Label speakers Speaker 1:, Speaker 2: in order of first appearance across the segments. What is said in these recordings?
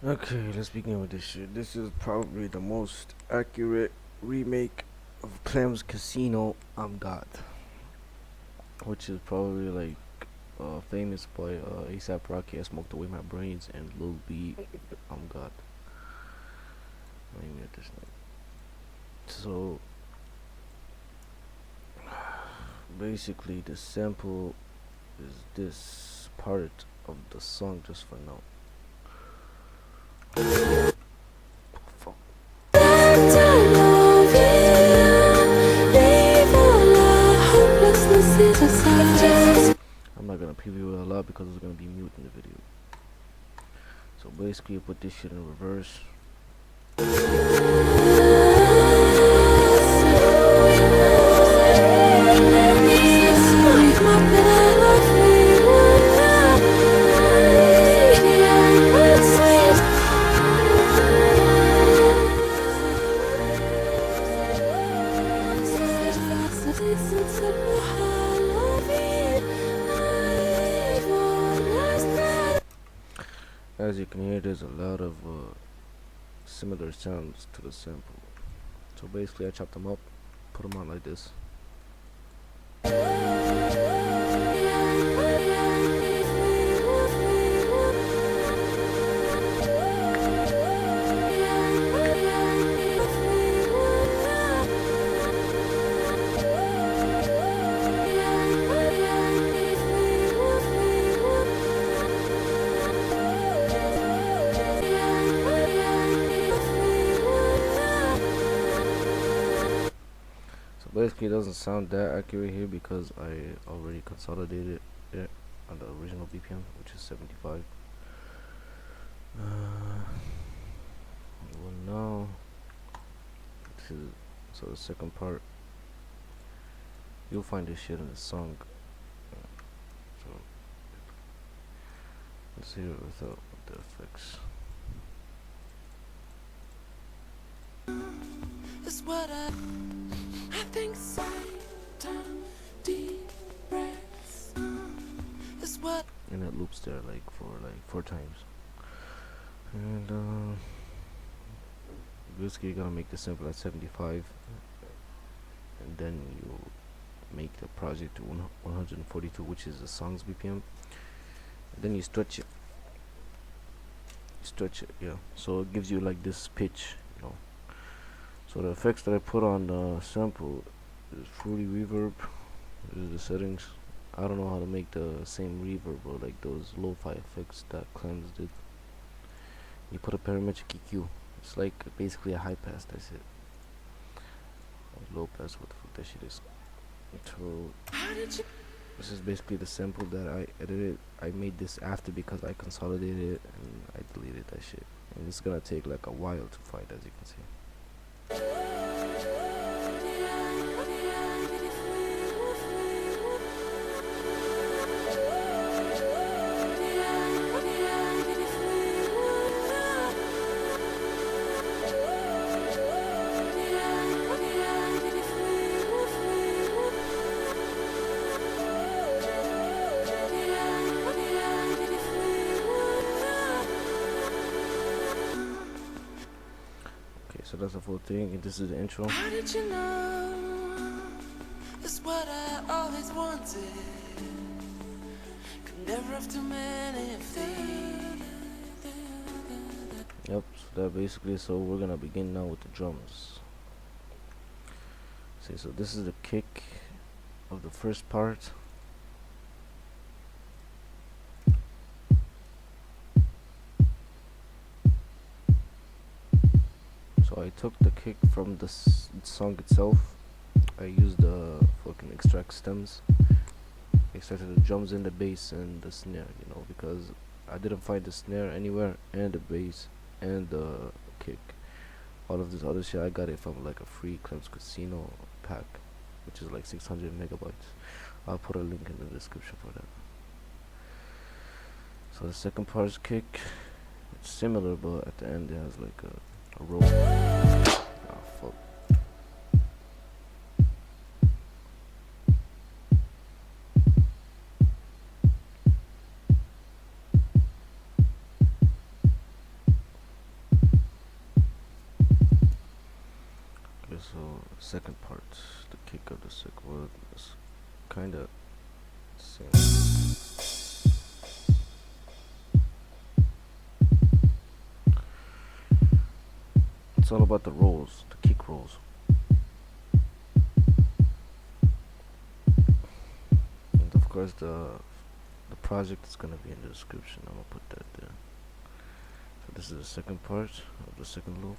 Speaker 1: Okay, let's begin with this shit. This is probably the most accurate remake of Clams Casino I'm God, which is probably like famous by ASAP Rocky. I smoked away my brains and Lil B. I'm God. Name it this night. So basically, the sample is this part of the song just for now. Fuck. I'm not gonna preview it a lot because it's gonna be mute in the video. So basically, you put this shit in reverse. As you can hear, there's a lot of similar sounds to the sample. So basically, I chopped them up, put them on like this. Basically, it doesn't sound that accurate here because I already consolidated it on the original BPM, which is 75. Well, now, so the second part, you'll find this shit in the song. So let's hear it without the effects.
Speaker 2: Is what I think deep breaths is what,
Speaker 1: and it loops there like for like 4 times. And basically, you're gonna make the sample at 75, and then you make the project to 142, which is the song's BPM. And then you stretch it. Yeah. So it gives you like this pitch, you know. So the effects that I put on the sample is Fruity Reverb. These are the settings. I don't know how to make the same reverb or like those lo-fi effects that Clams did. You put a parametric EQ. It's like basically a high pass. That's it. Low pass. What the fuck that shit is? So this is basically the sample that I edited. I made this after because I consolidated it and I deleted that shit. And it's gonna take like a while to find, as you can see. So that's the full thing, and this is the intro.
Speaker 2: how did you know? Is what I always wanted. Could never have too many things.
Speaker 1: Yep, so that basically, so we're gonna begin now with the drums. See, so this is the kick of the first part. So I took the kick from the song itself. I used the fucking extract stems, extracted the drums and the bass and the snare, you know, because I didn't find the snare anywhere, and the bass and the kick. All of this other shit, I got it from like a free Clams Casino pack, which is like 600 megabytes. I'll put a link in the description for that. So the second part is kick. It's similar, but at the end it has like a roll. Oh fuck. second part, the kick of the second. Well, it's kind of same. It's all about the rolls, the kick rolls. And of course the project is gonna be in the description. I'm gonna put that there. So this is the second part of the second loop.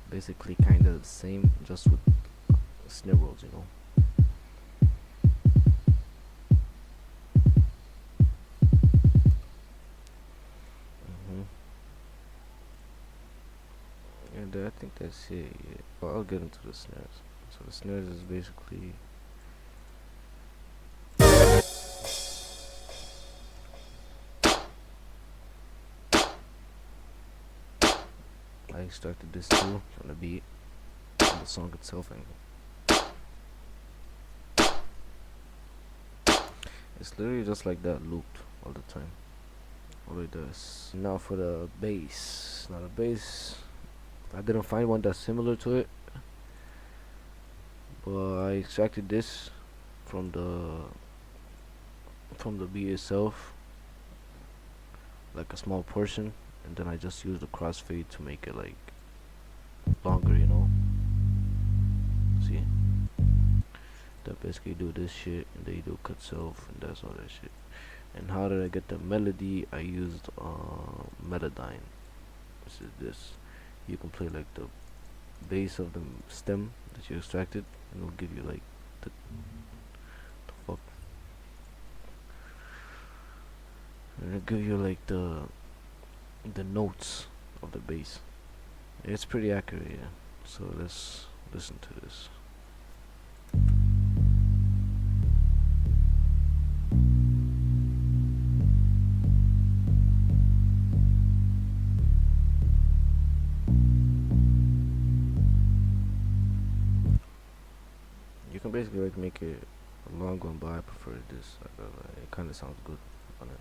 Speaker 1: Basically kind of the same, just with snare rolls, you know. And I think that's it. Yeah. Well, I'll get into the snares. So the snares is basically I extracted this too from the beat, from the song itself, and it's literally just like that, looped all the time. All it does. Now for the bass. Now the bass, I didn't find one that's similar to it, but I extracted this from the beat itself, like a small portion, and then I just used the crossfade to make it like longer, you know. See? That basically do this shit, and they do cut self, and that's all that shit. And how did I get the melody? I used Metadyne. This is this. You can play like the bass of the stem that you extracted, and it'll give you like the fuck. And it'll give you like the notes of the bass. It's pretty accurate, yeah. So let's listen to this. You can basically like make it a long one, but I prefer this. It kind of sounds good on it.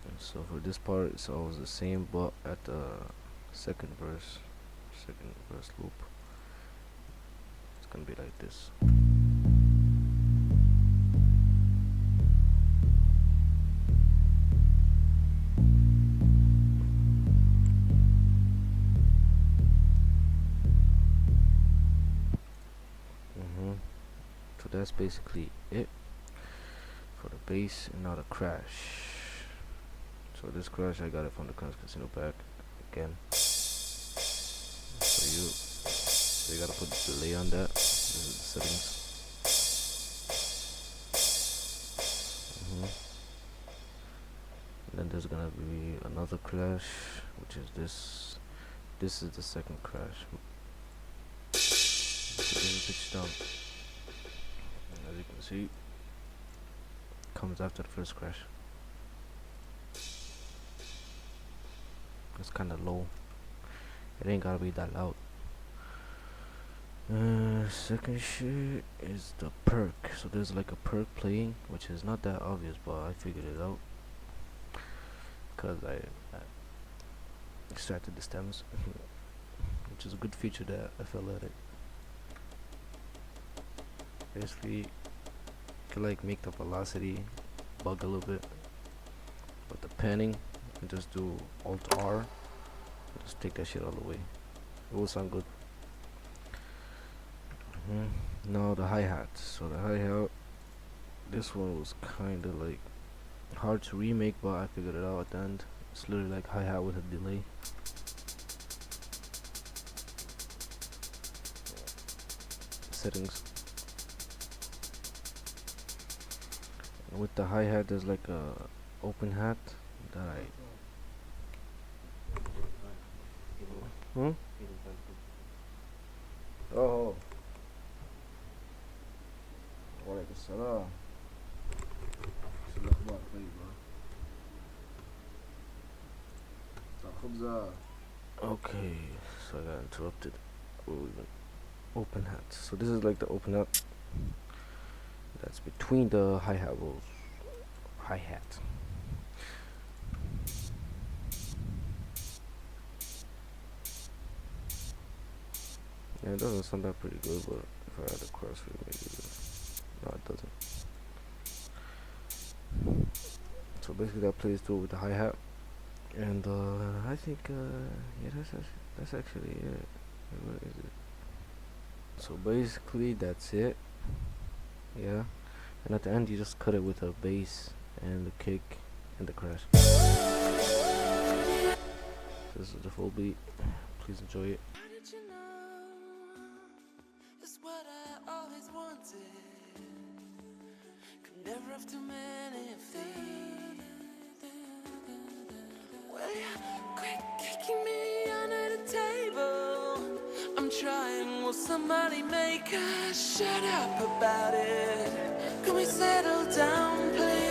Speaker 1: And so for this part, it's always the same, but at the second verse loop, it's gonna be like this. So that's basically it for the bass. And now the crash. So this crash, I got it from the Clams Casino pack again. So you gotta put the delay on that. This is the settings. And then there's gonna be another crash, which is this. This is the second crash. So this is pitched down. And as you can see, comes after the first crash. It's kind of low. It ain't gotta be that loud. Second shit is the perk. So there's like a perk playing, which is not that obvious, but I figured it out because I extracted the stems, which is a good feature that I felt at it. Basically, you can like make the velocity bug a little bit, but the panning, you can just do Alt R, just take that shit all the way. It will sound good. Now the hi-hat. So the hi-hat, this one was kind of like hard to remake, but I figured it out at the end. It's literally like hi-hat with a delay. Settings. And with the hi-hat, there's like a open hat that I. Oh. Walaikum salam. Okay, so I got interrupted. Open hat. So this is like the open hat that's between the hi-hat rolls. Hi-hat. Yeah, it doesn't sound that pretty good, but if I add a crossfade, maybe no, it doesn't. So basically, that plays through with the hi hat, and I think yeah, that's actually it. What is it? So basically, that's it. Yeah, and at the end, you just cut it with a bass and the kick and the crash. This is the full beat. Please enjoy it.
Speaker 2: How did you know? It's what I always wanted. Could never have too many of these. Well, you quit kicking me under the table. I'm trying, will somebody make us shut up about it? Can we settle down, please?